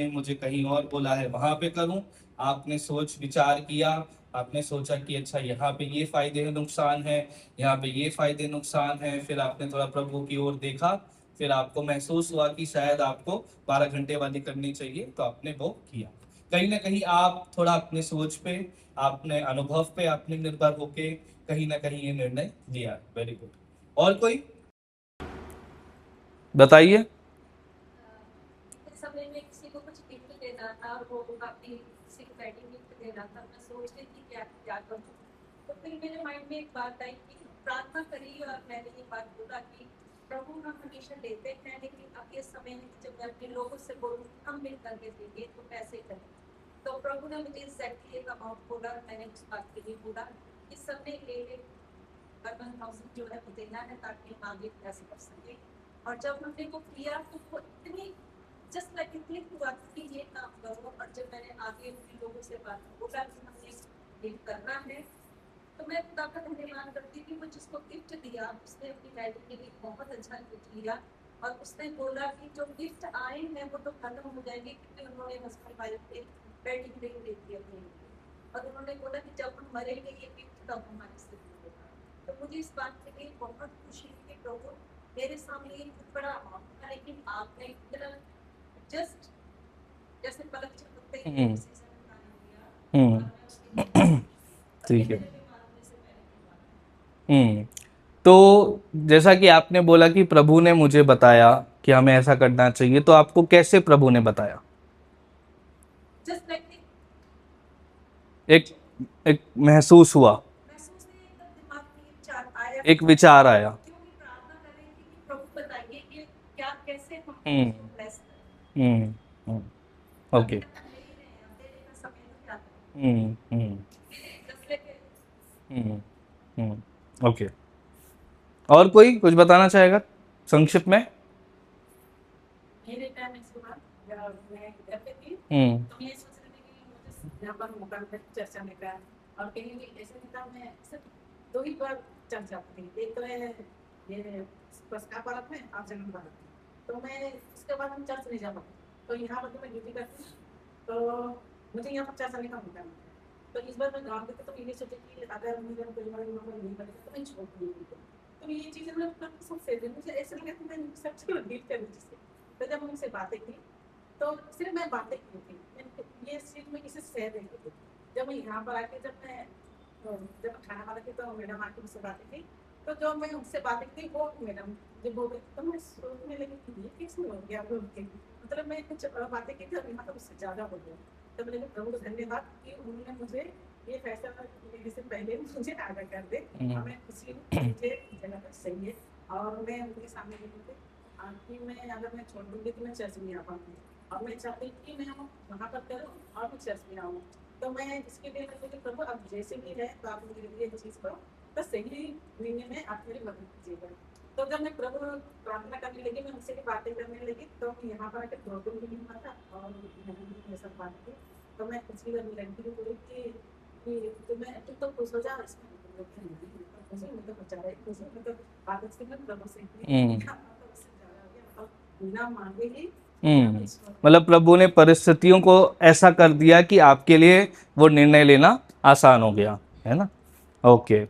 मुझे कहीं और बोला है वहां पे करूं। आपने सोच विचार किया, आपने सोचा कि अच्छा यहाँ पे ये फायदे हैं नुकसान है, यहाँ पे ये फायदे नुकसान है, फिर आपने थोड़ा प्रभु की ओर देखा, फिर आपको महसूस हुआ कि शायद आपको 12 घंटे वाली करनी चाहिए, तो आपने वो किया। कहीं ना कहीं आप थोड़ा अपने सोच पे, आपने अनुभव पे आपने निर्भर होके कहीं ना कहीं ये निर्णय लिया। Very good. और कोई बताइए। समय में किसी को कुछ गिफ्ट देना था, वो काफी किसी को वेडिंग गिफ्ट देना था, मैं सोच रही थी क्या क्या करूँ। तो फिर मेरे माइंड में एक बात आई कि प्रार्थना करी, और मैंने ये बात बोला कि प्रभु हम हमेशा देते हैं, लेकिन अब ये समय है कि जब मैं अपने लोगों से बोलूँ हम मिल करके देंगे तो कैसे करें। तो प्रभु ने मुझे एग्जैक्टली एक अमाउंट बोला, मैंने उस बात के लिए बोला कि सबने ले 11,000 जो है वो देना है ताकि हम आगे कैसे कर सकें। और जब हमने वो किया तो वो इतनी जस्ट लाइक क्लिक हुआ कि ये काम करो। और जब मैंने आगे उन लोगों से बात बोला कि हमें ये करना है, तो मैं खुदा का धन्यवाद करती कि वो जिसको गिफ्ट दिया उसने अपनी वेडिंग के लिए बहुत अच्छा गिफ्ट लिया। और उसने बोला कि जो गिफ्ट आए हैं वो तो खत्म हो जाएंगे, क्योंकि उन्होंने हस्बैंड वाइफ के वेडिंग रिंग दे दी अपने। और उन्होंने बोला कि जब हम मरेंगे ये गिफ्ट तब हमारे से होगा। तो मुझे इस बात के लिए बहुत खुशी हुई कि प्रभु मेरे सामने एक बड़ा अमाउंट था, लेकिन आपने इतना जस्ट जैसे पलक झपकते ही उसी से निकाल दिया। ठीक है। तो जैसा कि आपने बोला कि प्रभु ने मुझे बताया कि हमें ऐसा करना चाहिए, तो आपको कैसे प्रभु ने बताया? जस्ट लाइक एक एक महसूस हुआ, महसूस नहीं, एकदम दिमाग में एक विचार आया, एक विचार आया। क्योंकि प्रार्थना करें कि प्रभु बताइए कि क्या कैसे हम हम्म उसको ब्लेस करें। हम्म हम्म, अभी ओके। तक हम ले ही रहे हैं, अब देने का समय तो क्या है। हम्म हम्म जस्ट लाइक ओके। और कोई कुछ बताना चाहेगा संक्षिप्त में? मेरे टाइम इसके बाद मैं घर पे थी, तो ये सोच रही थी कि मुझे यहाँ पर मकान पे चर्चा में का, और कहीं भी ऐसे नहीं था। मैं सिर्फ 2 ही बार चर्च जाती थी, एक तो है ये प्रस्ताव पालक में आप जन्म पालक में, तो मैं उसके बाद हम चर्च नहीं जा पाती। तो यहाँ पर मैं ड्यूटी करती हूँ, तो मुझे यहाँ पर चर्च आने का मौका मिला। तो इस बार मैं गाँव गई तो ये सोची कि अगर मुझे परिवार में नौकरी नहीं मिलेगा तो मैं छोड़ दूँगी। तो ये चीज़ें मैं अपना सबसे मुझे ऐसा लगा कि मैं सबसे डील कर जिससे। तो जब उनसे बातें की तो सिर्फ मैं बातें की थी, ये चीज़ मैं किसी से शेयर नहीं की थी। जब मैं यहाँ पर आके जब खाना वाला थी तो मैडम आके मुझसे बातें की, तो जो मैं उनसे बातें की वो मैडम जब बोल रही तो मैं सोचने लगी कि ये कैसे हो गया मतलब मैं कुछ बातें की थी और यहाँ तो उससे ज़्यादा हो गया। तो मैंने प्रभु को धन्यवाद कि उन्होंने मुझे ये फैसला लेने से पहले मुझे आगाह कर दे। और मैं खुशी हूँ मुझे जगह पर सही है, और मैं उनके सामने कि मैं अगर मैं छोड़ दूँगी तो मैं चर्च नहीं आ पाऊँगी, और मैं चाहती हूँ कि मैं वहाँ पर करूँ और मैं चर्च में आऊँ। तो मैं इसके लिए मैं बोली प्रभु अब जैसे भी है तो आप मेरे लिए चीज़ करो, तो सही महीने में आप मेरी मदद कीजिएगा। तो जब मैं प्रभु प्रार्थना करने लगी, मैं उनसे बातें करने लगी, तो यहाँ पर आकर प्रॉब्लम भी नहीं हुआ था, और मेरे साथ बात की। तो मैं खुशी लड़की को बोली कि तो मैं तुम तो खुश हो जा इसमें, खुशी मैं तो बचा रही खुशी मैं तो बात से मैं प्रभु से बिना मांगे ही मतलब प्रभु ने परिस्थितियों को ऐसा कर दिया कि आपके लिए वो निर्णय लेना आसान हो गया, है ना? Okay,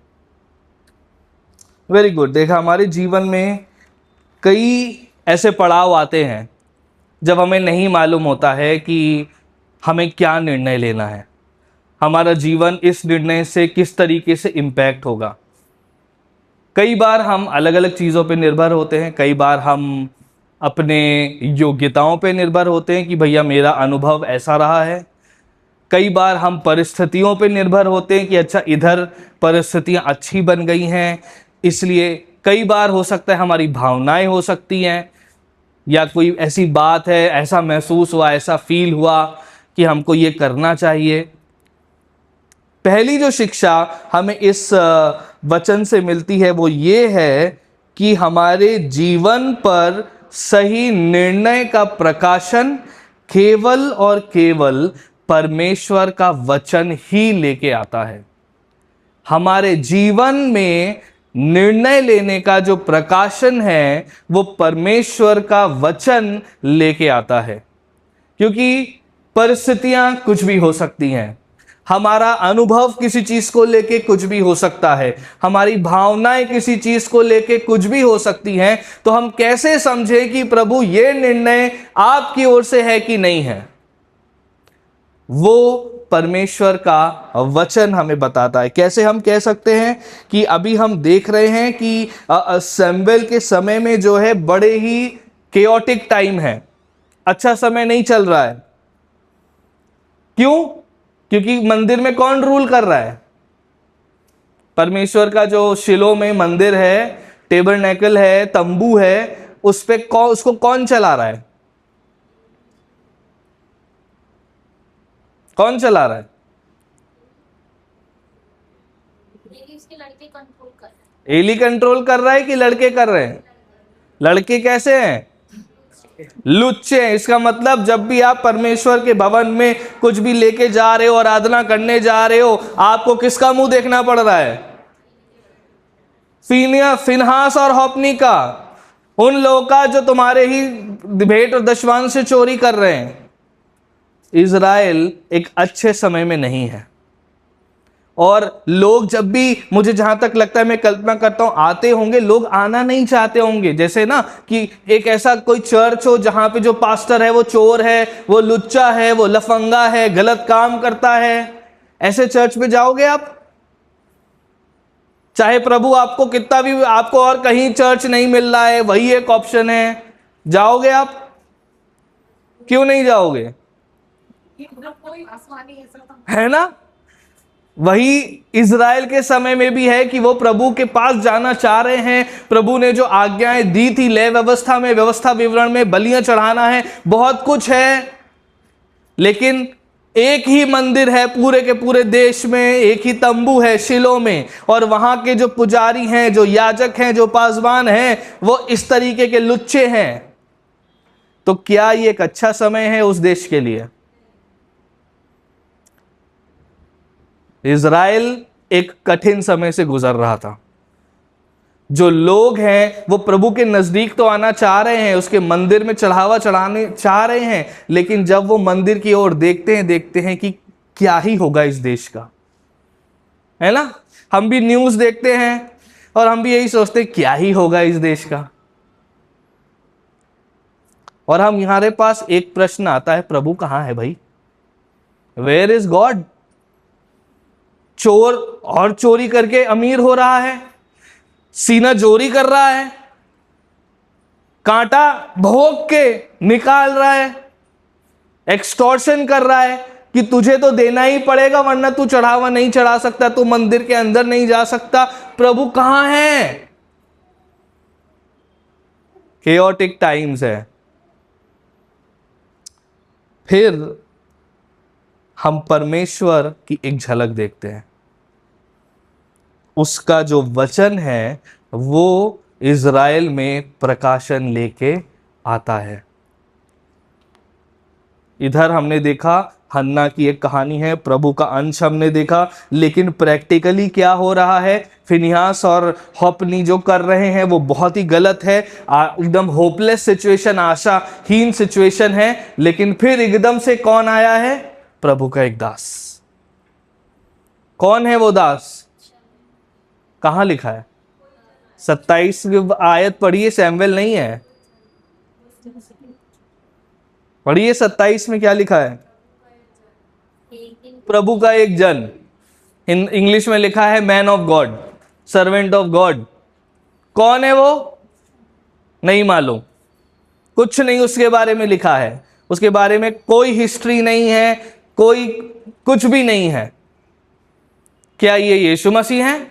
very good. देखा, हमारे जीवन में कई ऐसे पड़ाव आते हैं जब हमें नहीं मालूम होता है कि हमें क्या निर्णय लेना है, हमारा जीवन इस निर्णय से किस तरीके से इम्पैक्ट होगा। कई बार हम अलग अलग चीज़ों पे निर्भर होते हैं, कई बार हम अपने योग्यताओं पे निर्भर होते हैं कि भैया मेरा अनुभव ऐसा रहा है। कई बार हम परिस्थितियों पे निर्भर होते हैं कि अच्छा इधर परिस्थितियां अच्छी बन गई हैं इसलिए। कई बार हो सकता है हमारी भावनाएं हो सकती हैं, या कोई ऐसी बात है, ऐसा महसूस हुआ, ऐसा फील हुआ कि हमको ये करना चाहिए। पहली जो शिक्षा हमें इस वचन से मिलती है वो ये है कि हमारे जीवन पर सही निर्णय का प्रकाशन केवल और केवल परमेश्वर का वचन ही लेके आता है। हमारे जीवन में निर्णय लेने का जो प्रकाशन है वो परमेश्वर का वचन लेके आता है। क्योंकि परिस्थितियां कुछ भी हो सकती हैं, हमारा अनुभव किसी चीज को लेके कुछ भी हो सकता है, हमारी भावनाएं किसी चीज को लेके कुछ भी हो सकती हैं। तो हम कैसे समझें कि प्रभु ये निर्णय आपकी ओर से है कि नहीं है? वो परमेश्वर का वचन हमें बताता है। कैसे हम कह सकते हैं कि अभी हम देख रहे हैं कि सैमुएल के समय में जो है बड़े ही केओटिक टाइम है, अच्छा समय नहीं चल रहा है। क्यों? क्योंकि मंदिर में कौन रूल कर रहा है? परमेश्वर का जो शिलो में मंदिर है, टेबरनेकल है, तंबू है, उस पे उसको कौन चला रहा है? कौन चला रहा है? एली कंट्रोल कर रहा है कि लड़के कर रहे हैं? लड़के कैसे हैं? लुच्चे हैं। इसका मतलब जब भी आप परमेश्वर के भवन में कुछ भी लेके जा रहे हो, आराधना करने जा रहे हो, आपको किसका मुंह देखना पड़ रहा है? फिनहास और होपनी का, उन लोगों का जो तुम्हारे ही भेंट और दशवांश से चोरी कर रहे हैं। इज़राइल एक अच्छे समय में नहीं है। और लोग जब भी, मुझे जहां तक लगता है, मैं कल्पना करता हूं, आते होंगे, लोग आना नहीं चाहते होंगे। जैसे ना कि एक ऐसा कोई चर्च हो जहां पे जो पास्टर है वो चोर है, वो लुच्चा है, वो लफंगा है, गलत काम करता है। ऐसे चर्च में जाओगे आप? चाहे प्रभु आपको कितना भी, आपको और कहीं चर्च नहीं मिल रहा है, वही एक ऑप्शन है, जाओगे आप? क्यों नहीं जाओगे? कोई आसमानी है ना? वही इज़राइल के समय में भी है कि वो प्रभु के पास जाना चाह रहे हैं। प्रभु ने जो आज्ञाएं दी थी, लय व्यवस्था में, व्यवस्था विवरण में, बलियां चढ़ाना है, बहुत कुछ है, लेकिन एक ही मंदिर है पूरे के पूरे देश में, एक ही तंबू है शिलो में, और वहां के जो पुजारी हैं, जो याजक हैं, जो पासवान हैं, वो इस तरीके के लुच्चे हैं। तो क्या ये एक अच्छा समय है उस देश के लिए? इज़राइल एक कठिन समय से गुजर रहा था। जो लोग हैं वो प्रभु के नजदीक तो आना चाह रहे हैं, उसके मंदिर में चढ़ावा चढ़ाने चाह रहे हैं, लेकिन जब वो मंदिर की ओर देखते हैं कि क्या ही होगा इस देश का, है ना? हम भी न्यूज़ देखते हैं और हम भी यही सोचते हैं क्या ही होगा इस देश का। और हमारे पास एक प्रश्न आता है, प्रभु कहां है भाई? Where is God? चोर और चोरी करके अमीर हो रहा है, सीना चोरी कर रहा है, कांटा भोंक के निकाल रहा है, एक्सटॉर्शन कर रहा है कि तुझे तो देना ही पड़ेगा वरना तू चढ़ावा नहीं चढ़ा सकता, तू मंदिर के अंदर नहीं जा सकता। प्रभु कहां है? केओटिक टाइम्स है। फिर हम परमेश्वर की एक झलक देखते हैं। उसका जो वचन है वो इज़राइल में प्रकाशन लेके आता है। इधर हमने देखा हन्ना की एक कहानी है, प्रभु का अंश हमने देखा, लेकिन प्रैक्टिकली क्या हो रहा है? फिनिहास और होपनी जो कर रहे हैं वो बहुत ही गलत है, एकदम होपलेस सिचुएशन, आशाहीन सिचुएशन है। लेकिन फिर एकदम से कौन आया है? प्रभु का एक दास। कौन है वो दास? कहां लिखा है? 27 आयत पढ़िए, सैमुएल नहीं है, पढ़िए 27 में क्या लिखा है? प्रभु का एक जन। इंग्लिश में लिखा है man of God, servant of God. कौन है वो? नहीं मालूम, कुछ नहीं उसके बारे में लिखा है, उसके बारे में कोई हिस्ट्री नहीं है, कोई कुछ भी नहीं है। क्या ये यीशु मसीह है?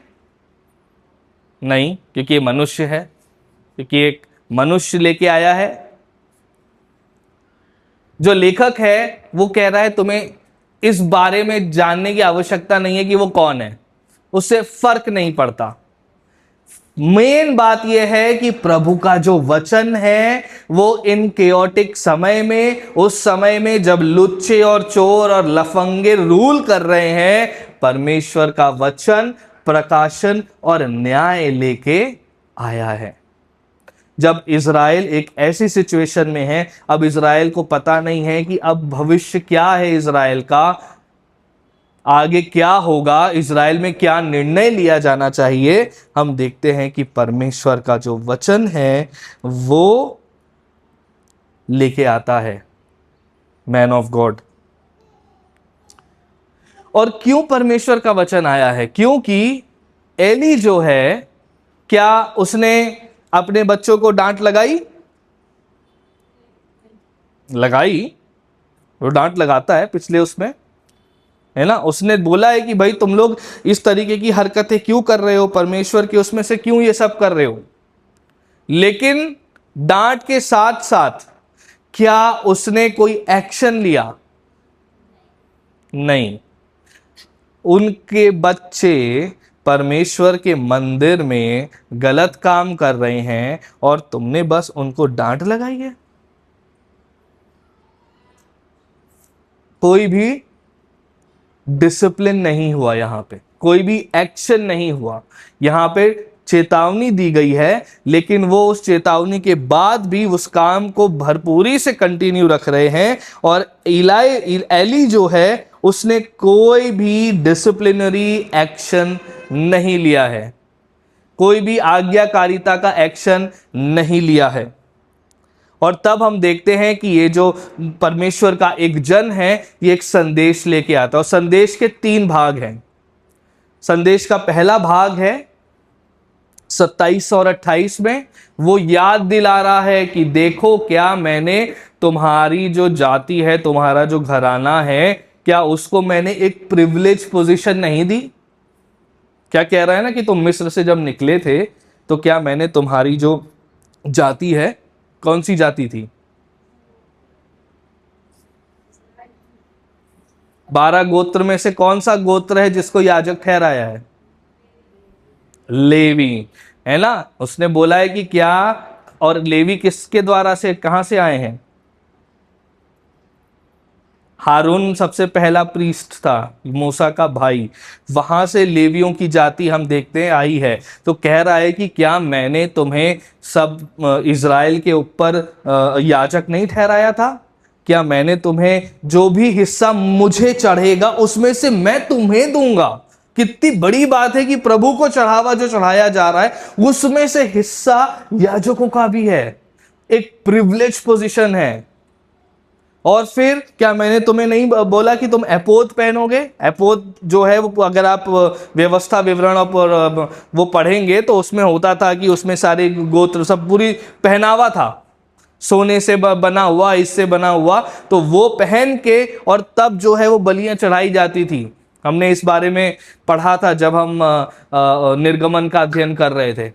नहीं, क्योंकि ये मनुष्य है, क्योंकि एक मनुष्य लेके आया है। जो लेखक है वो कह रहा है तुम्हें इस बारे में जानने की आवश्यकता नहीं है कि वो कौन है, उससे फर्क नहीं पड़ता। मेन बात यह है कि प्रभु का जो वचन है वो इन केओटिक समय में, उस समय में जब लुच्चे और चोर और लफंगे रूल कर रहे हैं, परमेश्वर का वचन प्रकाशन और न्याय लेके आया है। जब इज़राइल एक ऐसी सिचुएशन में है, अब इज़राइल को पता नहीं है कि अब भविष्य क्या है, इज़राइल का आगे क्या होगा, इज़राइल में क्या निर्णय लिया जाना चाहिए, हम देखते हैं कि परमेश्वर का जो वचन है वो लेके आता है मैन ऑफ गॉड। और क्यों परमेश्वर का वचन आया है? क्योंकि एली जो है, क्या उसने अपने बच्चों को डांट लगाई? वो डांट लगाता है पिछले उसमें, है ना। उसने बोला है कि भाई तुम लोग इस तरीके की हरकतें क्यों कर रहे हो, परमेश्वर के उसमें से क्यों ये सब कर रहे हो। लेकिन डांट के साथ साथ क्या उसने कोई एक्शन लिया? नहीं। उनके बच्चे परमेश्वर के मंदिर में गलत काम कर रहे हैं और तुमने बस उनको डांट लगाई है। कोई भी डिसिप्लिन नहीं हुआ, यहां पे कोई भी एक्शन नहीं हुआ। यहां पे चेतावनी दी गई है, लेकिन वो उस चेतावनी के बाद भी उस काम को भरपूरी से कंटिन्यू रख रहे हैं। और एली जो है उसने कोई भी डिसिप्लिनरी एक्शन नहीं लिया है, कोई भी आज्ञाकारिता का एक्शन नहीं लिया है। और तब हम देखते हैं कि ये जो परमेश्वर का एक जन है, ये एक संदेश लेके आता है। और संदेश के 3 भाग हैं। संदेश का पहला भाग है 27 और 28 में, वो याद दिला रहा है कि देखो क्या मैंने तुम्हारी जो जाति है, तुम्हारा जो घराना है, क्या उसको मैंने एक प्रिविलेज पोजीशन नहीं दी। क्या कह रहा है ना कि तुम मिस्र से जब निकले थे तो क्या मैंने तुम्हारी जो जाति है, कौन सी जाति थी? 12 गोत्र में से कौन सा गोत्र है जिसको याजक ठहराया है? लेवी, है ना। उसने बोला है कि क्या, और लेवी किसके द्वारा से, कहां से आए हैं? हारून सबसे पहला प्रीस्ट था, मूसा का भाई, वहां से लेवियों की जाति हम देखते हैं आई है। तो कह रहा है कि क्या मैंने तुम्हें सब इज़राइल के ऊपर याजक नहीं ठहराया था? क्या मैंने तुम्हें जो भी हिस्सा मुझे चढ़ेगा उसमें से मैं तुम्हें दूंगा। कितनी बड़ी बात है कि प्रभु को चढ़ावा जो चढ़ाया जा रहा है उसमें से हिस्सा याजकों का भी है, एक प्रिविलेज पोजीशन है। और फिर क्या मैंने तुम्हें नहीं बोला कि तुम एपोद पहनोगे? एपोद जो है वो अगर आप व्यवस्था विवरण पर वो पढ़ेंगे तो उसमें होता था कि उसमें सारे गोत्र सब पूरी पहनावा था, सोने से बना हुआ, इससे बना हुआ, तो वो पहन के और तब जो है वो बलियां चढ़ाई जाती थी। हमने इस बारे में पढ़ा था जब हम निर्गमन का अध्ययन कर रहे थे।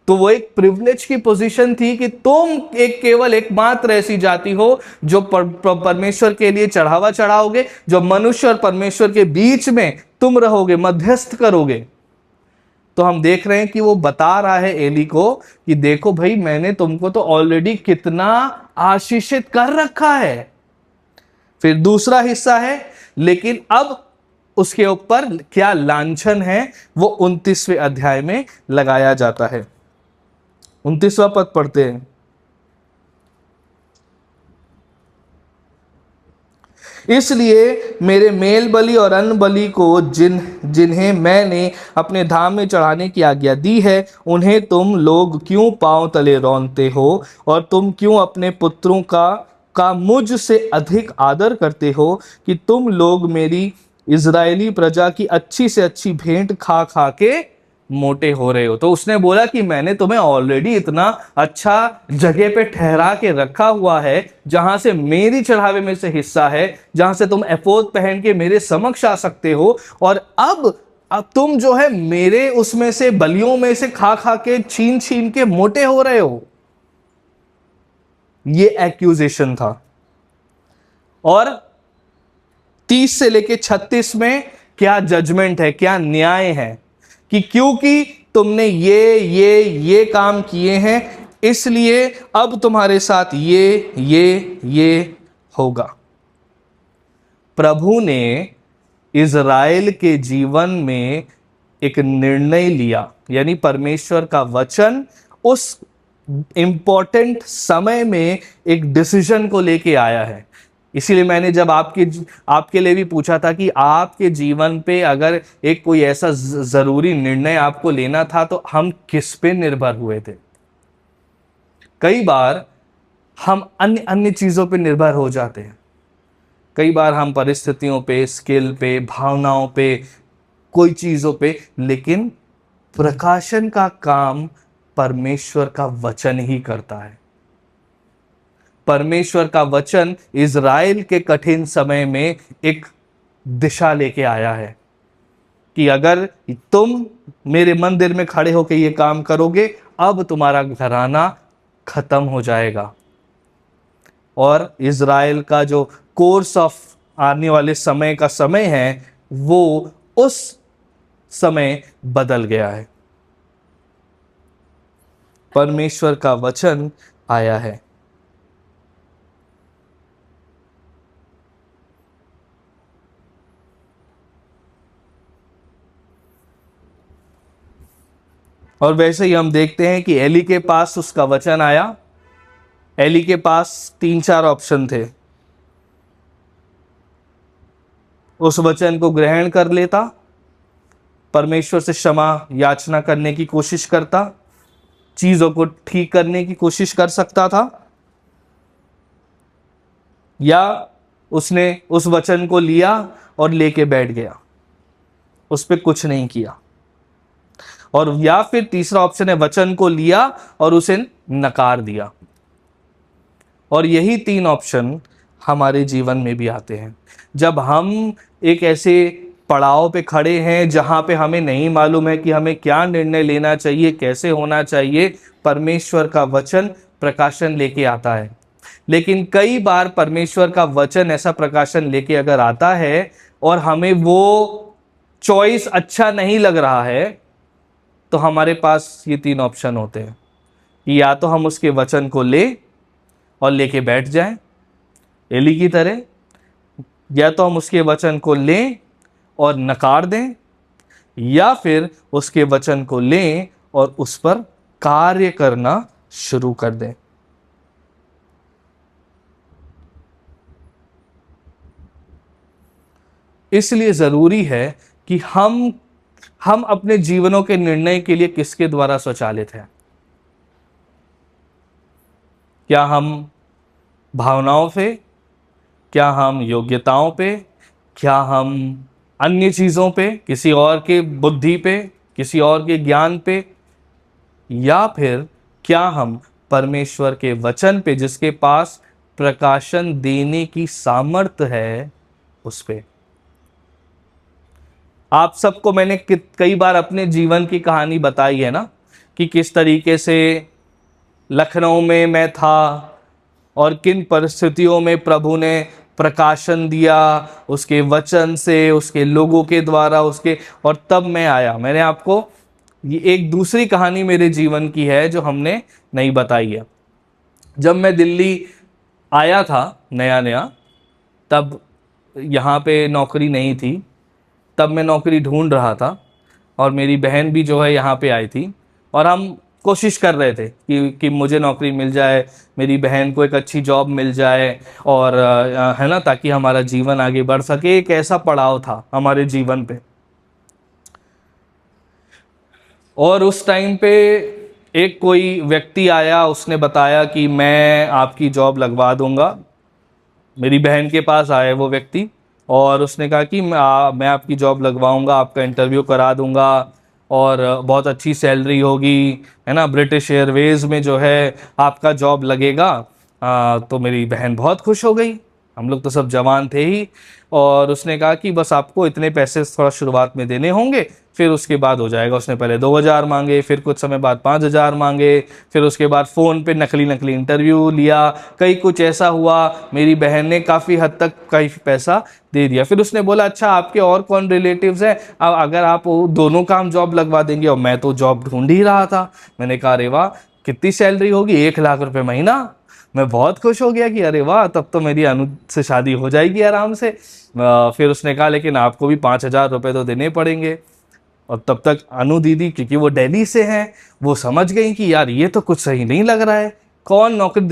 तो वो एक प्रिविलेज की पोजीशन थी कि तुम एक केवल एकमात्र ऐसी जाति हो जो परमेश्वर के लिए चढ़ावा चढ़ाओगे, जो मनुष्य और परमेश्वर के बीच में तुम रहोगे, मध्यस्थ करोगे। तो हम देख रहे हैं कि वो बता रहा है एली को कि देखो भाई मैंने तुमको तो ऑलरेडी कितना आशीषित कर रखा है। फिर दूसरा हिस्सा है, लेकिन अब उसके ऊपर क्या लांछन है वो 29वें अध्याय में लगाया जाता है। 29वां पद पढ़ते हैं। इसलिए मेरे मेल बलि और अन्न बलि को जिन्हें मैंने अपने धाम में चढ़ाने की आज्ञा दी है, उन्हें तुम लोग क्यों पांव तले रौंदते हो, और तुम क्यों अपने पुत्रों का मुझ से अधिक आदर करते हो कि तुम लोग मेरी इज़राइली प्रजा की अच्छी से अच्छी भेंट खा खा के मोटे हो रहे हो। तो उसने बोला कि मैंने तुम्हें ऑलरेडी इतना अच्छा जगह पे ठहरा के रखा हुआ है जहां से मेरी चढ़ावे में से हिस्सा है, जहां से तुम एपोद पहन के मेरे समक्ष आ सकते हो, और अब तुम जो है मेरे उसमें से बलियों में से खा खा के छीन छीन के मोटे हो रहे हो। ये एक्यूजेशन था। और 30 से लेके 36 में क्या जजमेंट है, क्या न्याय है कि क्योंकि तुमने ये काम किए हैं इसलिए अब तुम्हारे साथ ये होगा। प्रभु ने इज़राइल के जीवन में एक निर्णय लिया, यानी परमेश्वर का वचन उस इम्पोर्टेंट समय में एक डिसीजन को लेके आया है। इसीलिए मैंने जब आपके लिए भी पूछा था कि आपके जीवन पे अगर एक कोई ऐसा जरूरी निर्णय आपको लेना था तो हम किस पे निर्भर हुए थे। कई बार हम अन्य अन्य चीजों पे निर्भर हो जाते हैं। कई बार हम परिस्थितियों पे, स्किल पे, भावनाओं पे, कोई चीजों पे, लेकिन प्रकाशन का काम परमेश्वर का वचन ही करता है। परमेश्वर का वचन इज़राइल के कठिन समय में एक दिशा लेके आया है कि अगर तुम मेरे मंदिर में खड़े होकर ये काम करोगे, अब तुम्हारा घराना खत्म हो जाएगा। और इज़राइल का जो कोर्स ऑफ आने वाले समय का समय है, वो उस समय बदल गया है। परमेश्वर का वचन आया है। और वैसे ही हम देखते हैं कि एली के पास उसका वचन आया। एली के पास 3-4 ऑप्शन थे। उस वचन को ग्रहण कर लेता, परमेश्वर से क्षमा याचना करने की कोशिश करता, चीजों को ठीक करने की कोशिश कर सकता था, या उसने उस वचन को लिया और लेके बैठ गया, उस पर कुछ नहीं किया। और या फिर तीसरा ऑप्शन है, वचन को लिया और उसे नकार दिया। और यही 3 ऑप्शन हमारे जीवन में भी आते हैं। जब हम एक ऐसे पड़ाव पे खड़े हैं जहां पे हमें नहीं मालूम है कि हमें क्या निर्णय लेना चाहिए, कैसे होना चाहिए, परमेश्वर का वचन प्रकाशन लेके आता है। लेकिन कई बार परमेश्वर का वचन ऐसा प्रकाशन लेके अगर आता है और हमें वो चॉइस अच्छा नहीं लग रहा है, तो हमारे पास ये 3 ऑप्शन होते हैं कि या तो हम उसके वचन को ले और लेके बैठ जाएं एली की तरह, या तो हम उसके वचन को लें और नकार दें, या फिर उसके वचन को लें और उस पर कार्य करना शुरू कर दें। इसलिए जरूरी है कि हम अपने जीवनों के निर्णय के लिए किसके द्वारा स्वचालित हैं। क्या हम भावनाओं पे, क्या हम योग्यताओं पे, क्या हम अन्य चीज़ों पे, किसी और के बुद्धि पे, किसी और के ज्ञान पे, या फिर क्या हम परमेश्वर के वचन पे जिसके पास प्रकाशन देने की सामर्थ्य है उस पे। आप सबको मैंने कई बार अपने जीवन की कहानी बताई है ना, कि किस तरीके से लखनऊ में मैं था और किन परिस्थितियों में प्रभु ने प्रकाशन दिया उसके वचन से, उसके लोगों के द्वारा, उसके, और तब मैं आया। मैंने आपको ये एक दूसरी कहानी मेरे जीवन की है जो हमने नहीं बताई है। जब मैं दिल्ली आया था नया नया, तब यहाँ पे नौकरी नहीं थी, तब मैं नौकरी ढूंढ रहा था और मेरी बहन भी जो है यहाँ पे आई थी, और हम कोशिश कर रहे थे कि मुझे नौकरी मिल जाए, मेरी बहन को एक अच्छी जॉब मिल जाए, और है ना, ताकि हमारा जीवन आगे बढ़ सके। एक ऐसा पड़ाव था हमारे जीवन पे। और उस टाइम पे एक कोई व्यक्ति आया, उसने बताया कि मैं आपकी जॉब लगवा दूंगा। मेरी बहन के पास आया वो व्यक्ति और उसने कहा कि मैं आपकी जॉब लगवाऊंगा, आपका इंटरव्यू करा दूंगा और बहुत अच्छी सैलरी होगी, है ना, ब्रिटिश एयरवेज़ में जो है आपका जॉब लगेगा। तो मेरी बहन बहुत खुश हो गई, हम लोग तो सब जवान थे ही। और उसने कहा कि बस आपको इतने पैसे थोड़ा शुरुआत में देने होंगे, फिर उसके बाद हो जाएगा। उसने पहले 2,000 मांगे, फिर कुछ समय बाद 5,000 मांगे, फिर उसके बाद फ़ोन पे नकली इंटरव्यू लिया। कई कुछ ऐसा हुआ, मेरी बहन ने काफ़ी हद तक कई पैसा दे दिया। फिर उसने बोला, अच्छा आपके और कौन रिलेटिव्स हैं, अब अगर आप दोनों काम जॉब लगवा देंगे। और मैं तो जॉब ढूंढ ही रहा था। मैंने कहा अरे वाह, कितनी सैलरी होगी, 1,00,000 रुपये महीना। मैं बहुत खुश हो गया कि अरे वाह, तब तो मेरी अनु से शादी हो जाएगी आराम से। फिर उसने कहा लेकिन आपको भी 5,000 रुपये तो देने पड़ेंगे। और तब तक अनु दीदी, क्योंकि वो दिल्ली से हैं, वो समझ गई कि यार ये तो कुछ सही नहीं लग रहा है, कौन नौकरी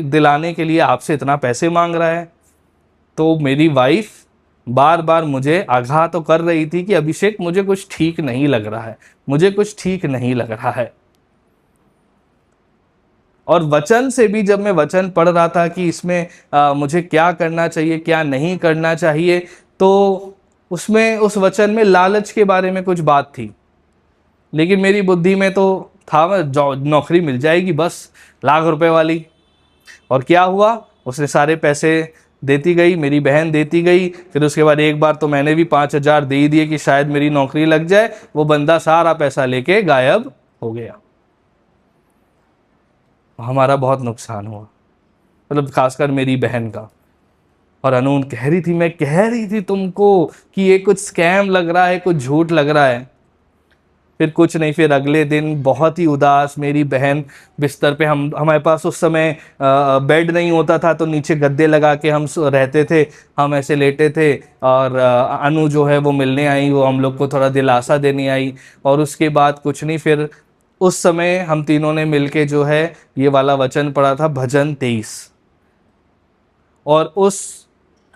दिलाने के लिए आपसे इतना पैसे मांग रहा है। तो मेरी वाइफ बार बार मुझे आगाह तो कर रही थी कि अभिषेक मुझे कुछ ठीक नहीं लग रहा है, मुझे कुछ ठीक नहीं लग रहा है। और वचन से भी जब मैं वचन पढ़ रहा था कि इसमें मुझे क्या करना चाहिए क्या नहीं करना चाहिए, तो उसमें उस वचन में लालच के बारे में कुछ बात थी, लेकिन मेरी बुद्धि में तो था नौकरी मिल जाएगी बस, ₹1,00,000 वाली। और क्या हुआ, उसने सारे पैसे देती गई, मेरी बहन देती गई। फिर उसके बाद एक बार तो मैंने भी 5,000 दे ही दिए कि शायद मेरी नौकरी लग जाए। वो बंदा सारा पैसा लेके गायब हो गया। हमारा बहुत नुकसान हुआ, मतलब खासकर मेरी बहन का। और अनून कह रही थी, मैं कह रही थी तुमको कि ये कुछ स्कैम लग रहा है, कुछ झूठ लग रहा है। फिर कुछ नहीं, फिर अगले दिन बहुत ही उदास मेरी बहन बिस्तर पे, हमारे पास उस समय बेड नहीं होता था, तो नीचे गद्दे लगा के हम रहते थे, हम ऐसे लेटे थे। और अनु जो है वो मिलने आई, वो हम लोग को थोड़ा दिलासा देने आई। और उसके बाद कुछ नहीं, फिर उस समय हम तीनों ने मिलके जो है ये वाला वचन पढ़ा था, भजन 23। और उस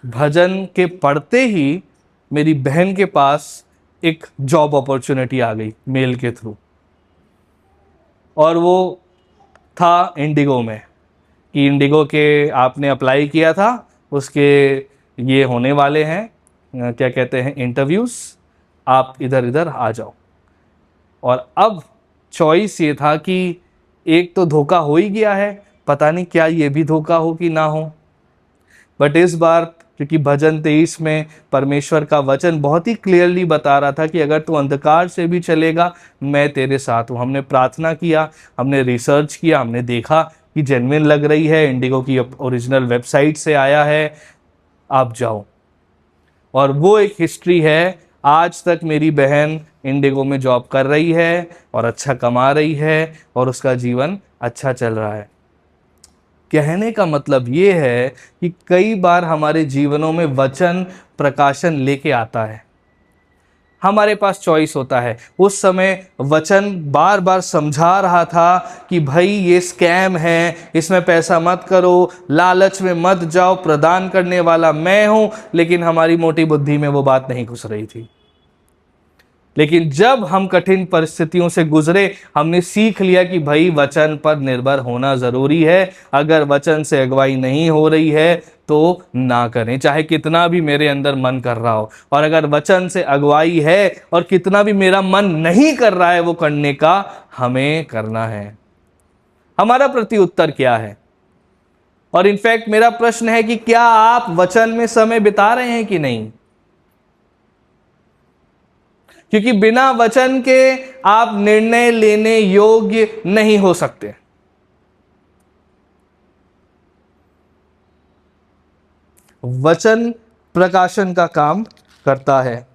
भजन के पढ़ते ही मेरी बहन के पास एक जॉब अपॉर्चुनिटी आ गई मेल के थ्रू, और वो था इंडिगो में, कि इंडिगो के आपने अप्लाई किया था, उसके ये होने वाले हैं क्या कहते हैं इंटरव्यूज़, आप इधर इधर आ जाओ। और अब चॉइस ये था कि एक तो धोखा हो ही गया है, पता नहीं क्या ये भी धोखा हो कि ना हो। बट इस बार क्योंकि भजन 23 में परमेश्वर का वचन बहुत ही क्लियरली बता रहा था कि अगर तू अंधकार से भी चलेगा मैं तेरे साथ हूँ। हमने प्रार्थना किया, हमने रिसर्च किया, हमने देखा कि जेन्युइन लग रही है, इंडिगो की ओरिजिनल वेबसाइट से आया है, आप जाओ। और वो एक हिस्ट्री है, आज तक मेरी बहन इंडिगो में जॉब कर रही है और अच्छा कमा रही है और उसका जीवन अच्छा चल रहा है। कहने का मतलब ये है कि कई बार हमारे जीवनों में वचन प्रकाशन लेके आता है, हमारे पास चॉइस होता है। उस समय वचन बार बार समझा रहा था कि भाई ये स्कैम है, इसमें पैसा मत करो, लालच में मत जाओ, प्रदान करने वाला मैं हूं। लेकिन हमारी मोटी बुद्धि में वो बात नहीं घुस रही थी। लेकिन जब हम कठिन परिस्थितियों से गुजरे, हमने सीख लिया कि भाई वचन पर निर्भर होना जरूरी है। अगर वचन से अगुवाई नहीं हो रही है तो ना करें, चाहे कितना भी मेरे अंदर मन कर रहा हो। और अगर वचन से अगुवाई है और कितना भी मेरा मन नहीं कर रहा है वो करने का, हमें करना है। हमारा प्रत्युत्तर क्या है? और इनफैक्ट मेरा प्रश्न है कि क्या आप वचन में समय बिता रहे हैं कि नहीं? क्योंकि बिना वचन के आप निर्णय लेने योग्य नहीं हो सकते। वचन प्रकाशन का काम करता है।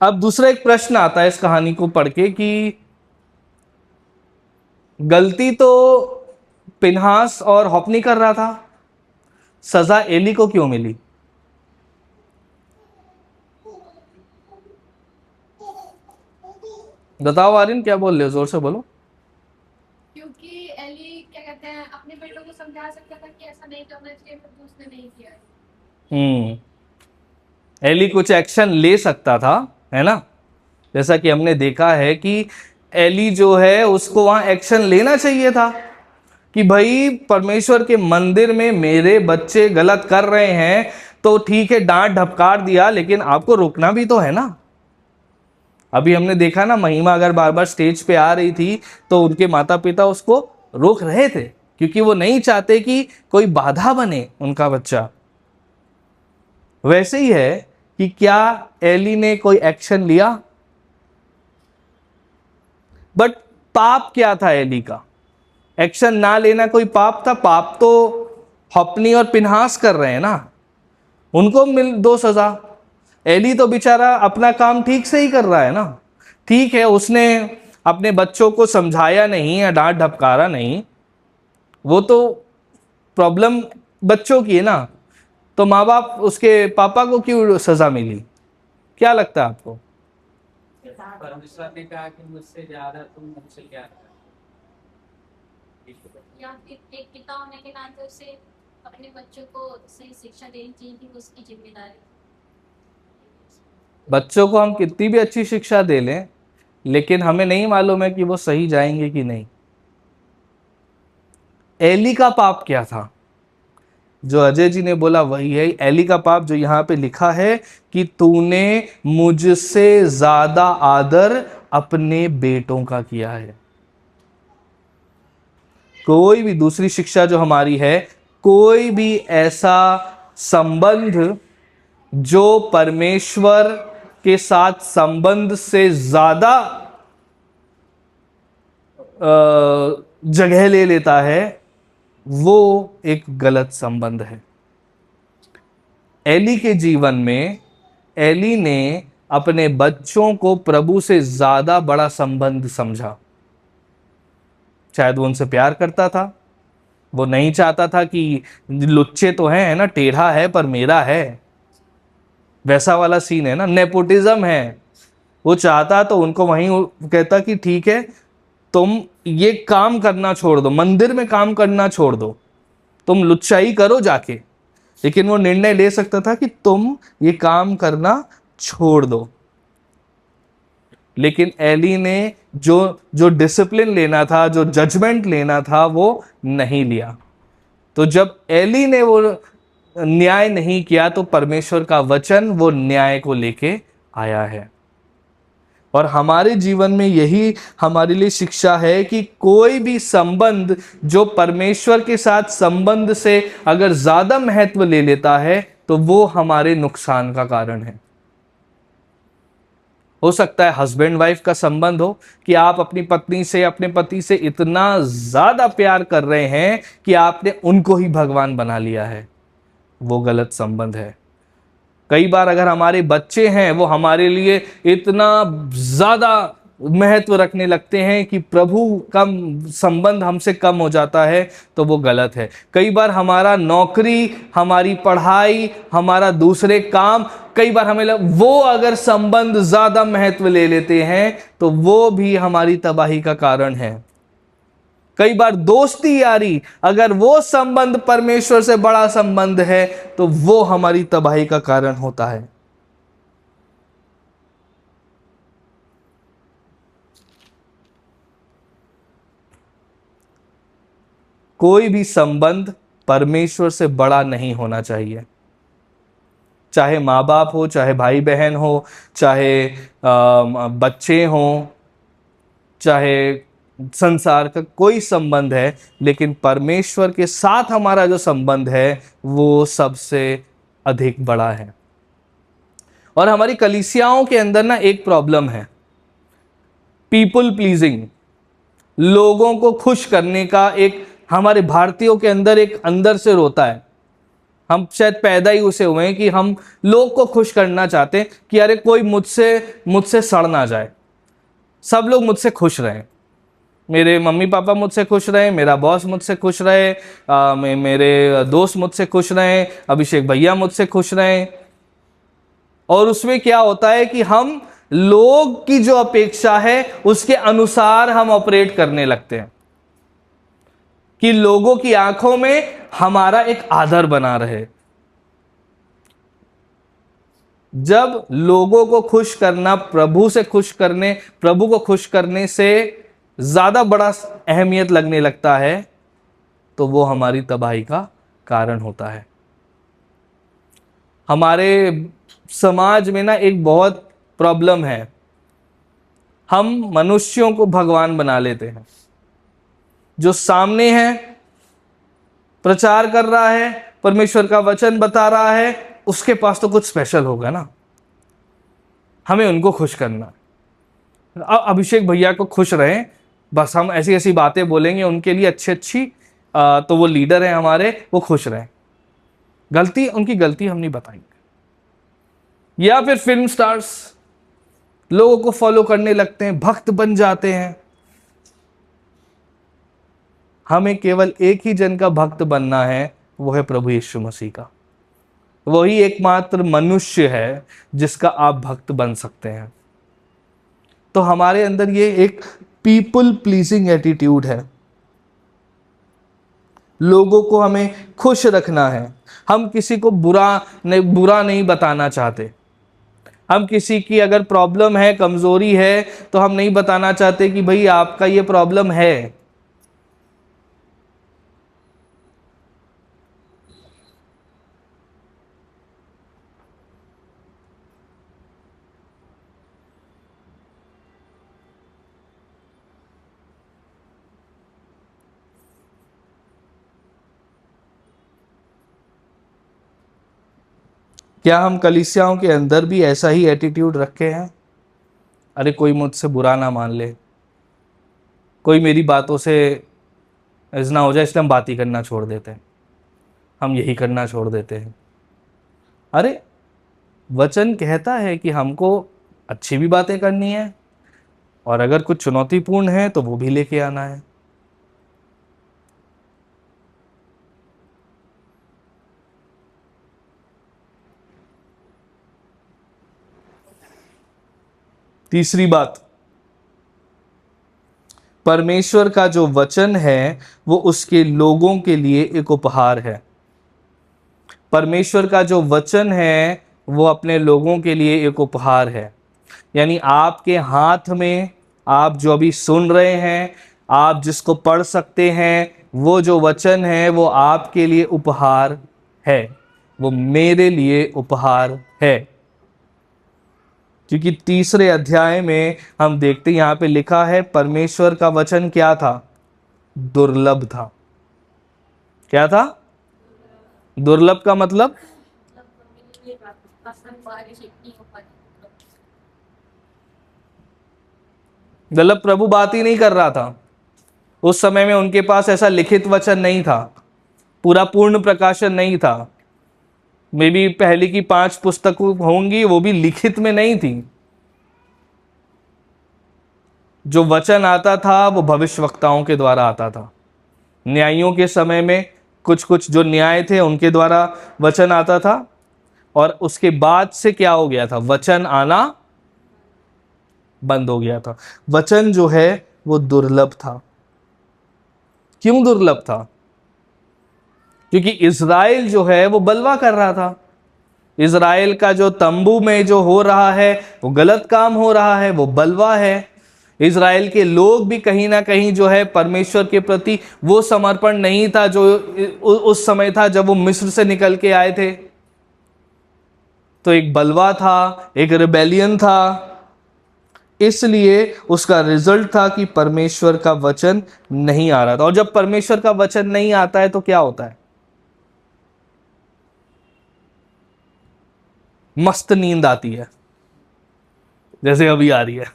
अब दूसरा एक प्रश्न आता है इस कहानी को पढ़ के कि गलती तो पिनहास और हॉप्नी कर रहा था, सजा एली को क्यों मिली? बताओ आर्यन, क्या बोल रहे हो? जोर से बोलो। क्योंकि एली क्या कहते हैं अपने बेटों को समझा सकता था कि ऐसा नहीं करना चाहिए, पर उसने नहीं किया। एली कुछ एक्शन ले सकता था, है ना? जैसा कि हमने देखा है कि एली जो है उसको वहां एक्शन लेना चाहिए था कि भाई परमेश्वर के मंदिर में मेरे बच्चे गलत कर रहे हैं, तो ठीक है डांट ढपकार दिया, लेकिन आपको रोकना भी तो है ना। अभी हमने देखा ना, महिमा अगर बार बार स्टेज पे आ रही थी तो उनके माता पिता उसको रोक रहे थे, क्योंकि वो नहीं चाहते कि कोई बाधा बने उनका बच्चा। वैसे ही है कि क्या एली ने कोई एक्शन लिया? बट पाप क्या था एली का? एक्शन ना लेना कोई पाप था? पाप तो हॉप्नी और पिनहास कर रहे हैं ना, उनको मिल दो सजा। एली तो बेचारा अपना काम ठीक से ही कर रहा है ना। ठीक है, उसने अपने बच्चों को समझाया नहीं या डांट ढपकारा नहीं, वो तो प्रॉब्लम बच्चों की है ना, तो माँ बाप उसके पापा को क्यों सजा मिली? क्या लगता है आपको? परमेश्वर ने कहा कि मुझसे ज्यादा तुम मुझसे प्यार करो। या फिर एक पिता होने के नाते उसे अपने बच्चों को सही शिक्षा देनी चाहिए कि उसकी जिम्मेदारी। बच्चों को हम कितनी भी अच्छी शिक्षा दे लें, लेकिन हमें नहीं मालूम है कि वो सही जाएंगे कि नहीं। एली का पाप क्या था? जो अजय जी ने बोला वही है। एली का पाप जो यहाँ पे लिखा है कि तूने मुझसे ज्यादा आदर अपने बेटों का किया है। कोई भी दूसरी शिक्षा जो हमारी है, कोई भी ऐसा संबंध जो परमेश्वर के साथ संबंध से ज्यादा जगह ले लेता है, वो एक गलत संबंध है। एली के जीवन में एली ने अपने बच्चों को प्रभु से ज्यादा बड़ा संबंध समझा। शायद वो उनसे प्यार करता था, वो नहीं चाहता था कि लुच्चे तो हैं, है ना, टेढ़ा है पर मेरा है, वैसा वाला सीन है ना, नेपोटिज्म है। वो चाहता तो उनको वहीं कहता कि ठीक है, तुम ये काम करना छोड़ दो, मंदिर में काम करना छोड़ दो, तुम लुच्चाई करो जाके। लेकिन वो निर्णय ले सकता था कि तुम ये काम करना छोड़ दो। लेकिन एली ने जो जो डिसिप्लिन लेना था, जो जजमेंट लेना था, वो नहीं लिया। तो जब एली ने वो न्याय नहीं किया, तो परमेश्वर का वचन वो न्याय को लेके आया है। और हमारे जीवन में यही हमारे लिए शिक्षा है कि कोई भी संबंध जो परमेश्वर के साथ संबंध से अगर ज्यादा महत्व ले लेता है, तो वो हमारे नुकसान का कारण है। हो सकता है हस्बैंड वाइफ का संबंध हो कि आप अपनी पत्नी से, अपने पति से इतना ज्यादा प्यार कर रहे हैं कि आपने उनको ही भगवान बना लिया है, वो गलत संबंध है। कई बार अगर हमारे बच्चे हैं, वो हमारे लिए इतना ज्यादा महत्व रखने लगते हैं कि प्रभु का संबंध हमसे कम हो जाता है, तो वो गलत है। कई बार हमारा नौकरी, हमारी पढ़ाई, हमारा दूसरे काम, कई बार हमें वो अगर संबंध ज्यादा महत्व ले लेते हैं, तो वो भी हमारी तबाही का कारण है। कई बार दोस्ती यारी, अगर वो संबंध परमेश्वर से बड़ा संबंध है, तो वो हमारी तबाही का कारण होता है। कोई भी संबंध परमेश्वर से बड़ा नहीं होना चाहिए। चाहे माँ बाप हो, चाहे भाई बहन हो, चाहे बच्चे हों, चाहे संसार का कोई संबंध है, लेकिन परमेश्वर के साथ हमारा जो संबंध है वो सबसे अधिक बड़ा है। और हमारी कलीसियाओं के अंदर ना एक प्रॉब्लम है, पीपल प्लीजिंग। लोगों को खुश करने का एक हमारे भारतीयों के अंदर एक अंदर से रोता है। हम शायद पैदा ही उसे हुए हैं कि हम लोग को खुश करना चाहते हैं कि अरे कोई मुझसे सड़ ना जाए, सब लोग मुझसे खुश रहें, मेरे मम्मी पापा मुझसे खुश रहे, मेरा बॉस मुझसे खुश रहे, मेरे दोस्त मुझसे खुश रहें, अभिषेक भैया मुझसे खुश रहें। और उसमें क्या होता है कि हम लोग की जो अपेक्षा है उसके अनुसार हम ऑपरेट करने लगते हैं कि लोगों की आंखों में हमारा एक आदर बना रहे। जब लोगों को खुश करना प्रभु को खुश करने से ज्यादा बड़ा अहमियत लगने लगता है, तो वो हमारी तबाही का कारण होता है। हमारे समाज में ना एक बहुत प्रॉब्लम है, हम मनुष्यों को भगवान बना लेते हैं। जो सामने है, प्रचार कर रहा है, परमेश्वर का वचन बता रहा है, उसके पास तो कुछ स्पेशल होगा ना, हमें उनको खुश करना। अब अभिषेक भैया को खुश रहें, बस हम ऐसी ऐसी बातें बोलेंगे उनके लिए अच्छी, तो वो लीडर हैं हमारे, वो खुश रहें। उनकी गलती हम नहीं बताएंगे। या फिर फिल्म स्टार्स लोगों को फॉलो करने लगते हैं, भक्त बन जाते हैं। हमें केवल एक ही जन का भक्त बनना है, वो है प्रभु यीशु मसीह का। वही एकमात्र मनुष्य है जिसका आप भक्त बन सकते हैं। तो हमारे अंदर ये एक पीपल प्लीजिंग एटीट्यूड है, लोगों को हमें खुश रखना है। हम किसी को बुरा नहीं बताना चाहते। हम किसी की अगर प्रॉब्लम है, कमजोरी है, तो हम नहीं बताना चाहते कि भाई आपका ये प्रॉब्लम है। क्या हम कलीसियाओं के अंदर भी ऐसा ही एटीट्यूड रखे हैं? अरे कोई मुझसे बुरा ना मान ले, कोई मेरी बातों से ऐसा ना हो जाए, इसलिए हम बात ही करना छोड़ देते हैं, हम यही करना छोड़ देते हैं। अरे वचन कहता है कि हमको अच्छी भी बातें करनी है, और अगर कुछ चुनौतीपूर्ण है तो वो भी लेके आना है। तीसरी बात, परमेश्वर का जो वचन है वो उसके लोगों के लिए एक उपहार है। परमेश्वर का जो वचन है वो अपने लोगों के लिए एक उपहार है। यानी आपके हाथ में, आप जो अभी सुन रहे हैं, आप जिसको पढ़ सकते हैं, वो जो वचन है वो आपके लिए उपहार है, वो मेरे लिए उपहार है। क्योंकि तीसरे अध्याय में हम देखते हैं, यहाँ पे लिखा है परमेश्वर का वचन क्या था? दुर्लभ था। क्या था? दुर्लभ का मतलब मतलब प्रभु बात ही नहीं कर रहा था। उस समय में उनके पास ऐसा लिखित वचन नहीं था, पूरा पूर्ण प्रकाशन नहीं था। मे बी पहले की 5 पुस्तकें होंगी, वो भी लिखित में नहीं थी। जो वचन आता था वो भविष्यवक्ताओं के द्वारा आता था। न्यायियों के समय में कुछ कुछ जो न्याय थे उनके द्वारा वचन आता था, और उसके बाद से क्या हो गया था? वचन आना बंद हो गया था। वचन जो है वो दुर्लभ था। क्यों दुर्लभ था? क्योंकि इज़राइल जो है वो बलवा कर रहा था। इज़राइल का जो तंबू में जो हो रहा है वो गलत काम हो रहा है, वो बलवा है। इज़राइल के लोग भी कहीं ना कहीं जो है परमेश्वर के प्रति वो समर्पण नहीं था जो उस समय था जब वो मिस्र से निकल के आए थे। तो एक बलवा था, एक रिबेलियन था। इसलिए उसका रिजल्ट था कि परमेश्वर का वचन नहीं आ रहा था। और जब परमेश्वर का वचन नहीं आता है तो क्या होता है? मस्त नींद आती है, जैसे अभी आ रही है।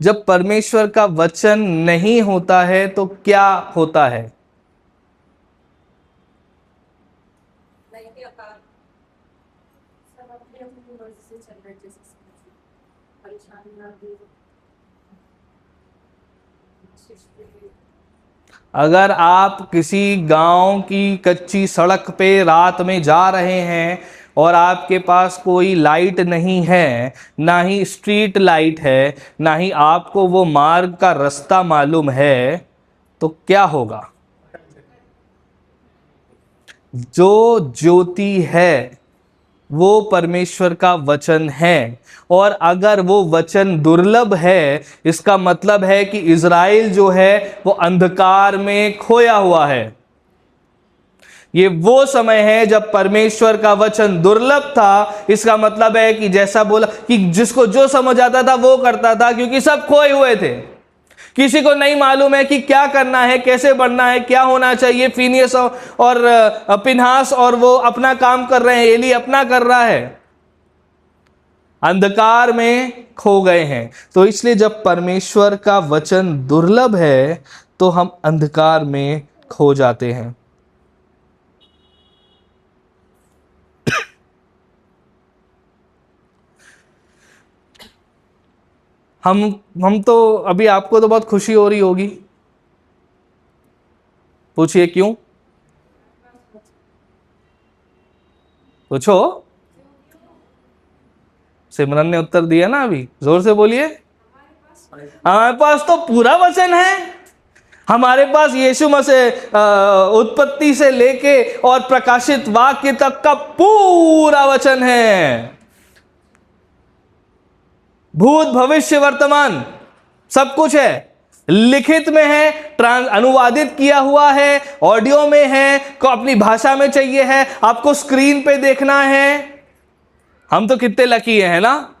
जब परमेश्वर का वचन नहीं होता है तो क्या होता है? सब अपनी अपनी मर्जी से चल रहे, जैसे परेशानी ना दे। अगर आप किसी गांव की कच्ची सड़क पे रात में जा रहे हैं और आपके पास कोई लाइट नहीं है, ना ही स्ट्रीट लाइट है, ना ही आपको वो मार्ग का रास्ता मालूम है, तो क्या होगा? जो ज्योति है वो परमेश्वर का वचन है। और अगर वो वचन दुर्लभ है, इसका मतलब है कि इज़राइल जो है वो अंधकार में खोया हुआ है। ये वो समय है जब परमेश्वर का वचन दुर्लभ था। इसका मतलब है कि जैसा बोला कि जिसको जो समझ आता था वो करता था, क्योंकि सब खोए हुए थे। किसी को नहीं मालूम है कि क्या करना है, कैसे बढ़ना है, क्या होना चाहिए। फिनियस और पिनहास और वो अपना काम कर रहे हैं, एली अपना कर रहा है, अंधकार में खो गए हैं। तो इसलिए जब परमेश्वर का वचन दुर्लभ है तो हम अंधकार में खो जाते हैं। हम तो अभी आपको तो बहुत खुशी हो रही होगी पूछिए क्यों? पूछो। सिमरन ने उत्तर दिया ना अभी, जोर से बोलिए। हमारे पास तो पूरा वचन है। हमारे पास यीशु मसीह उत्पत्ति से लेके और प्रकाशित वाक्य तक का पूरा वचन है। भूत भविष्य वर्तमान सब कुछ है, लिखित में है, अनुवादित किया हुआ है, ऑडियो में है, को अपनी भाषा में चाहिए है, आपको स्क्रीन पे देखना है। हम तो कितने लकी हैं, है ना?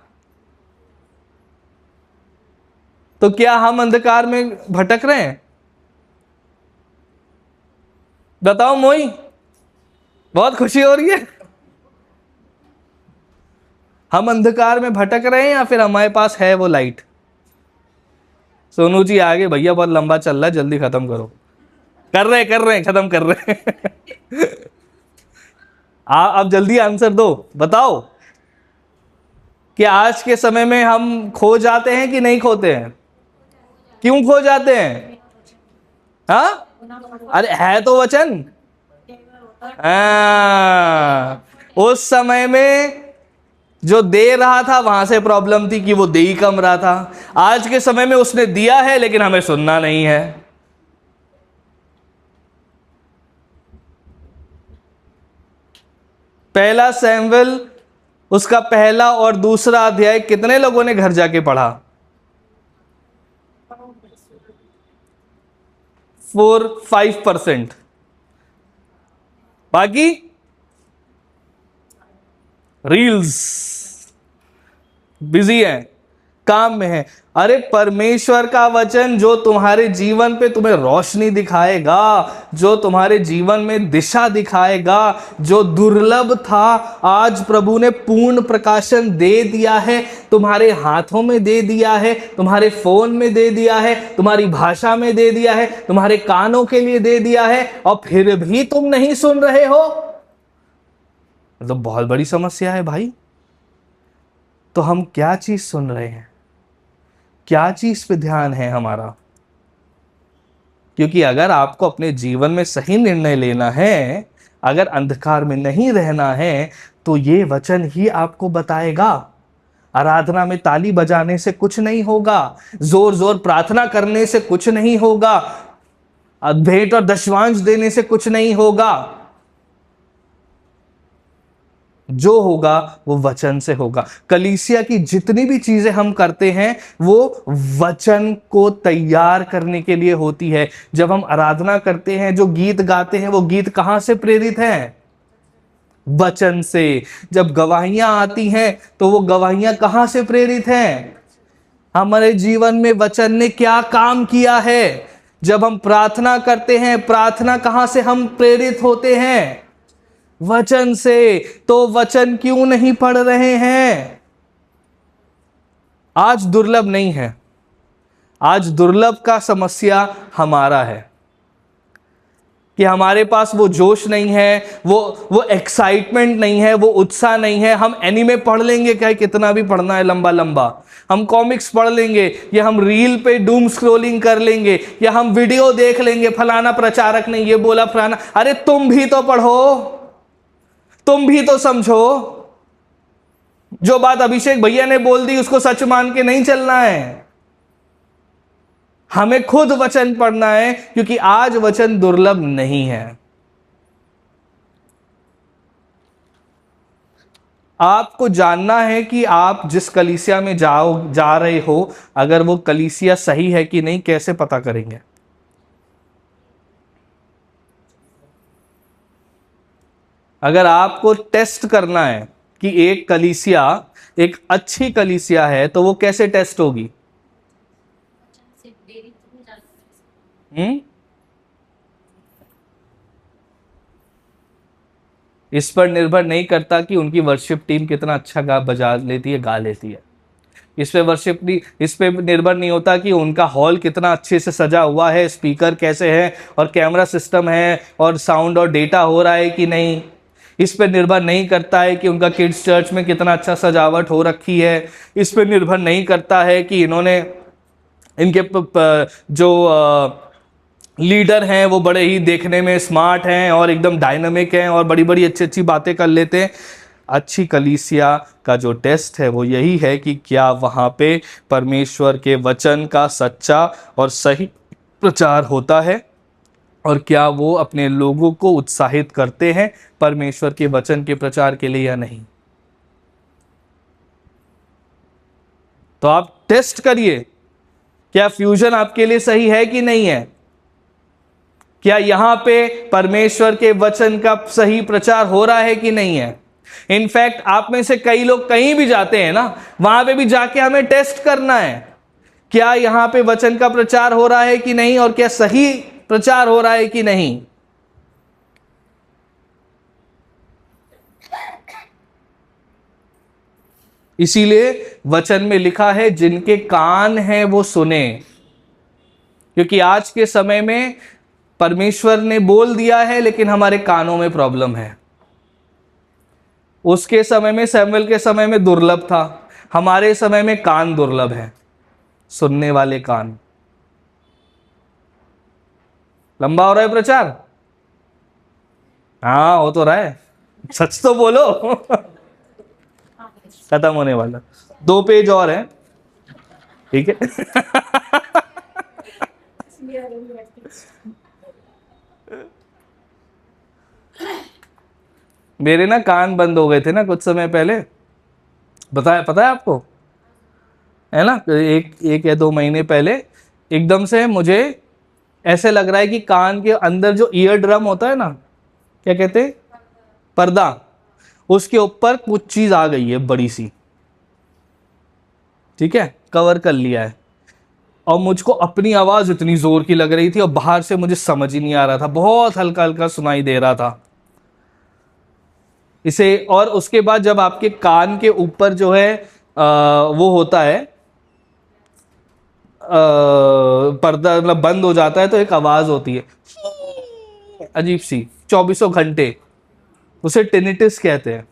तो क्या हम अंधकार में भटक रहे हैं? बताओ मोई, बहुत खुशी हो रही है। हम अंधकार में भटक रहे हैं या फिर हमारे पास है वो लाइट? सोनू जी आगे, भैया बहुत लंबा चल रहा है, जल्दी खत्म करो। कर रहे हैं, खत्म कर रहे हैं। अब जल्दी आंसर दो, बताओ कि आज के समय में हम खो जाते हैं कि नहीं खोते हैं? क्यों खो जाते हैं? हाँ, अरे है तो वचन। उस समय में जो दे रहा था वहां से प्रॉब्लम थी कि वो दे ही कम रहा था। आज के समय में उसने दिया है लेकिन हमें सुनना नहीं है। पहला सैमुएल उसका पहला और दूसरा अध्याय कितने लोगों ने घर जाके पढ़ा? 4-5%। बाकी रील्स, बिजी है, काम में है। अरे परमेश्वर का वचन जो तुम्हारे जीवन पे तुम्हें रोशनी दिखाएगा, जो तुम्हारे जीवन में दिशा दिखाएगा, जो दुर्लभ था आज प्रभु ने पूर्ण प्रकाशन दे दिया है, तुम्हारे हाथों में दे दिया है, तुम्हारे फोन में दे दिया है, तुम्हारी भाषा में दे दिया है, तुम्हारे कानों के लिए दे दिया है, और फिर भी तुम नहीं सुन रहे हो, तो बहुत बड़ी समस्या है भाई। तो हम क्या चीज सुन रहे हैं, क्या चीज पे ध्यान है हमारा? क्योंकि अगर आपको अपने जीवन में सही निर्णय लेना है, अगर अंधकार में नहीं रहना है, तो ये वचन ही आपको बताएगा। आराधना में ताली बजाने से कुछ नहीं होगा, जोर जोर प्रार्थना करने से कुछ नहीं होगा, भेंट और दशवांश देने से कुछ नहीं होगा। जो होगा वो वचन से होगा। कलीसिया की जितनी भी चीजें हम करते हैं वो वचन को तैयार करने के लिए होती है। जब हम आराधना करते हैं, जो गीत गाते हैं, वो गीत कहां से प्रेरित हैं? वचन से। जब गवाहियां आती हैं तो वो गवाहियां कहां से प्रेरित हैं? हमारे जीवन में वचन ने क्या काम किया है? जब हम प्रार्थना करते हैं, प्रार्थना कहां से हम प्रेरित होते हैं? वचन से। तो वचन क्यों नहीं पढ़ रहे हैं? आज दुर्लभ नहीं है, आज दुर्लभ का समस्या हमारा है कि हमारे पास वो जोश नहीं है, वो एक्साइटमेंट नहीं है, वो उत्साह नहीं है। हम एनीमे पढ़ लेंगे, क्या कितना भी पढ़ना है लंबा लंबा, हम कॉमिक्स पढ़ लेंगे, या हम रील पे डूम स्क्रोलिंग कर लेंगे, या हम वीडियो देख लेंगे, फलाना प्रचारक ने ये बोला, फलाना। अरे तुम भी तो पढ़ो, तुम भी तो समझो। जो बात अभिषेक भैया ने बोल दी उसको सच मान के नहीं चलना है, हमें खुद वचन पढ़ना है, क्योंकि आज वचन दुर्लभ नहीं है। आपको जानना है कि आप जिस कलीसिया में जा रहे हो, अगर वो कलीसिया सही है कि नहीं, कैसे पता करेंगे? अगर आपको टेस्ट करना है कि एक कलीसिया एक अच्छी कलीसिया है, तो वो कैसे टेस्ट होगी? इस पर निर्भर नहीं करता कि उनकी वर्शिप टीम कितना अच्छा गा लेती है। इस पे निर्भर नहीं होता कि उनका हॉल कितना अच्छे से सजा हुआ है, स्पीकर कैसे है, और कैमरा सिस्टम है, और साउंड और डेटा हो रहा है कि नहीं। इस पे निर्भर नहीं करता है कि उनका किड्स चर्च में कितना अच्छा सजावट हो रखी है। इस पे निर्भर नहीं करता है कि इन्होंने इनके जो लीडर हैं वो बड़े ही देखने में स्मार्ट हैं और एकदम डायनामिक हैं और बड़ी बड़ी अच्छी अच्छी बातें कर लेते हैं। अच्छी कलीसिया का जो टेस्ट है वो यही है कि क्या वहाँ पे परमेश्वर के वचन का सच्चा और सही प्रचार होता है और क्या वो अपने लोगों को उत्साहित करते हैं परमेश्वर के वचन के प्रचार के लिए या नहीं। तो आप टेस्ट करिए, क्या फ्यूजन आपके लिए सही है कि नहीं है, क्या यहां पे परमेश्वर के वचन का सही प्रचार हो रहा है कि नहीं है। इनफैक्ट आप में से कई लोग कहीं भी जाते हैं ना, वहां पे भी जाके हमें टेस्ट करना है, क्या यहां पे वचन का प्रचार हो रहा है कि नहीं और क्या सही प्रचार हो रहा है कि नहीं। इसीलिए वचन में लिखा है जिनके कान हैं वो सुने, क्योंकि आज के समय में परमेश्वर ने बोल दिया है लेकिन हमारे कानों में प्रॉब्लम है। उसके समय में, सैमुएल के समय में दुर्लभ था, हमारे समय में कान दुर्लभ है, सुनने वाले कान। लंबा हो रहा है प्रचार? हाँ हो तो रहा है, सच तो बोलो। खत्म होने वाला, 2 पेज और है, ठीक है। मेरे ना कान बंद हो गए थे ना कुछ समय पहले, पता है आपको, है ना। एक या 2 महीने पहले एकदम से मुझे ऐसे लग रहा है कि कान के अंदर जो ईयर ड्रम होता है ना, क्या कहते हैं, पर्दा, उसके ऊपर कुछ चीज आ गई है बड़ी सी, ठीक है, कवर कर लिया है। और मुझको अपनी आवाज इतनी जोर की लग रही थी और बाहर से मुझे समझ ही नहीं आ रहा था, बहुत हल्का हल्का सुनाई दे रहा था इसे। और उसके बाद जब आपके कान के ऊपर जो है वो होता है पर्दा, मतलब बंद हो जाता है, तो एक आवाज होती है अजीब सी 24 घंटे, उसे टिनिटिस कहते हैं।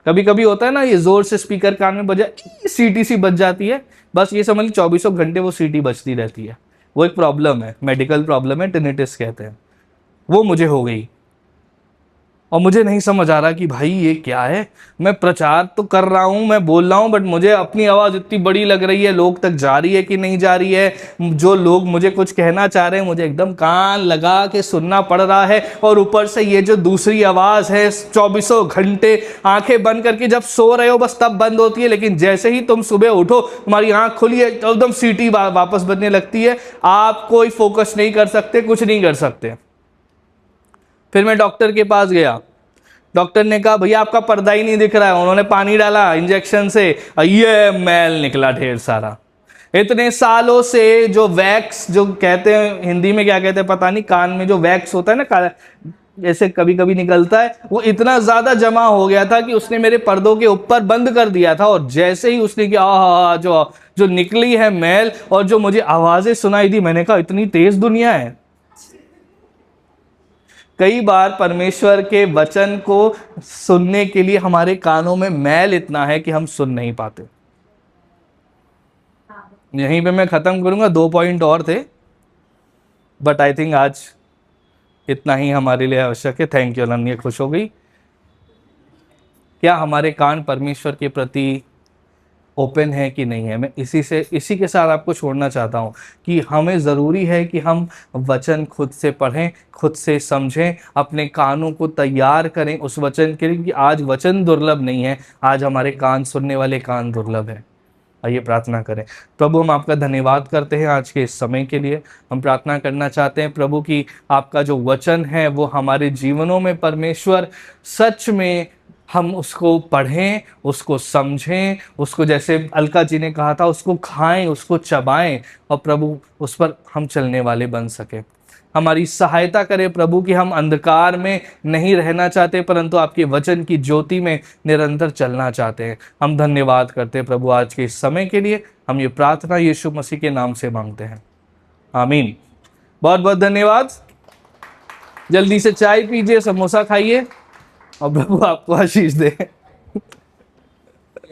कभी कभी होता है ना, ये जोर से स्पीकर कान में बजा, सीटी सी बज जाती है, बस ये समझ ली 24 घंटे वो सीटी बजती रहती है। वो एक प्रॉब्लम है, मेडिकल प्रॉब्लम है, टिनिटिस कहते हैं। वो मुझे हो गई और मुझे नहीं समझ आ रहा कि भाई ये क्या है। मैं प्रचार तो कर रहा हूँ, मैं बोल रहा हूँ, बट मुझे अपनी आवाज़ इतनी बड़ी लग रही है, लोग तक जा रही है कि नहीं जा रही है, जो लोग मुझे कुछ कहना चाह रहे हैं मुझे एकदम कान लगा के सुनना पड़ रहा है। और ऊपर से ये जो दूसरी आवाज़ है 24 घंटे आंखें बंद करके जब सो रहे हो बस तब बंद होती है, लेकिन जैसे ही तुम सुबह उठो तुम्हारी आंख खुली है एकदम सीटी वापस बजने लगती है, आप कोई फोकस नहीं कर सकते, कुछ नहीं कर सकते। फिर मैं डॉक्टर के पास गया, डॉक्टर ने कहा भैया आपका पर्दा ही नहीं दिख रहा है। उन्होंने पानी डाला इंजेक्शन से, ये मैल निकला ढेर सारा। इतने सालों से जो वैक्स, जो कहते हैं हिंदी में क्या कहते हैं पता नहीं, कान में जो वैक्स होता है ना, जैसे कभी कभी निकलता है, वो इतना ज्यादा जमा हो गया था कि उसने मेरे पर्दों के ऊपर बंद कर दिया था। और जैसे ही उसने किया जो निकली है मैल और जो मुझे आवाजें सुनाई दी, मैंने कहा इतनी तेज दुनिया है। कई बार परमेश्वर के वचन को सुनने के लिए हमारे कानों में मैल इतना है कि हम सुन नहीं पाते। यहीं पे मैं खत्म करूंगा, 2 पॉइंट और थे, बट आई थिंक आज इतना ही हमारे लिए आवश्यक है। थैंक यू अनन्या, खुश हो गई। क्या हमारे कान परमेश्वर के प्रति ओपन है कि नहीं है। मैं इसी के साथ आपको छोड़ना चाहता हूँ कि हमें ज़रूरी है कि हम वचन खुद से पढ़ें, खुद से समझें, अपने कानों को तैयार करें उस वचन के लिए, कि आज वचन दुर्लभ नहीं है, आज हमारे कान, सुनने वाले कान दुर्लभ है। आइए प्रार्थना करें। प्रभु हम आपका धन्यवाद करते हैं आज के इस समय के लिए। हम प्रार्थना करना चाहते हैं प्रभु कि आपका जो वचन है वो हमारे जीवनों में परमेश्वर सच में हम उसको पढ़ें, उसको समझें, उसको जैसे अलका जी ने कहा था उसको खाएं, उसको चबाएं और प्रभु उस पर हम चलने वाले बन सके। हमारी सहायता करें प्रभु कि हम अंधकार में नहीं रहना चाहते परंतु आपके वचन की ज्योति में निरंतर चलना चाहते हैं। हम धन्यवाद करते हैं प्रभु आज के इस समय के लिए। हम ये प्रार्थना यीशु मसीह के नाम से मांगते हैं, आमीन। बहुत बहुत धन्यवाद। जल्दी से चाय पीजिए, समोसा खाइए और प्रभु आपको आशीष दे।